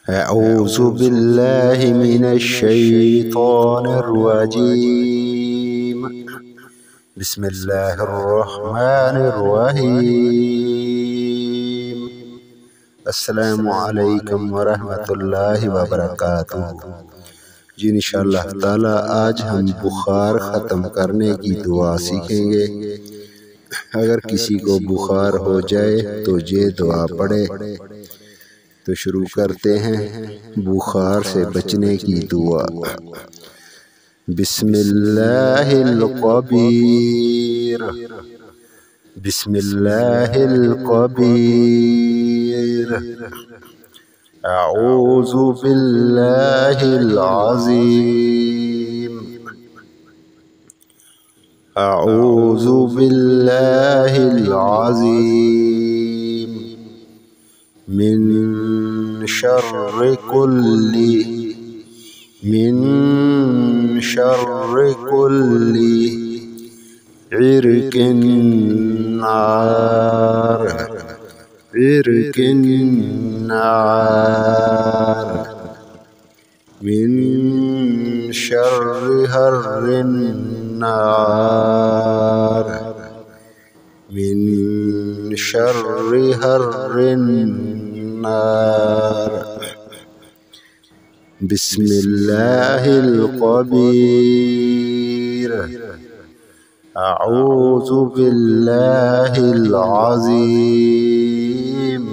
أعوذ بالله من الشيطان الرجيم. بسم الله الرحمن الرحيم. السلام عليكم ورحمة الله وبركاته। जी इंशाअल्लाह ताला आज हम बुखार ख़त्म करने की दुआ सीखेंगे। अगर किसी को बुखार हो जाए तो ये दुआ पढ़े। तो शुरू करते हैं बुखार से बचने की दुआ। बिस्मिल्लाहिल कबीर, बिस्मिल्लाहिल कबीर। अऊज़ु बिल्लाहिल अज़ीम, अऊज़ु बिल्लाहिल अज़ीम मिन शर्रि कुल्ली, मिन शर्रि कुल्ली इरकिन नार, इरकिन नार मिन शर्रि हर्रिन नार, मिन शर्रि हर्रिन नार। बिस्मिल्लाहिल कबीर, अऊज़ु बिल्लाहिल अज़ीम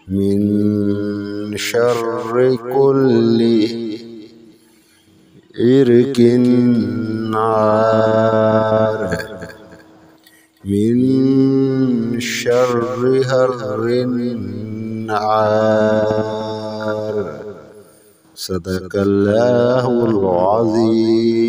मिन शर्रि कुल्ली इरकिन नार, मिन शर्रि हर्रिन नार। सदक़ल्लाहुल अज़ीम।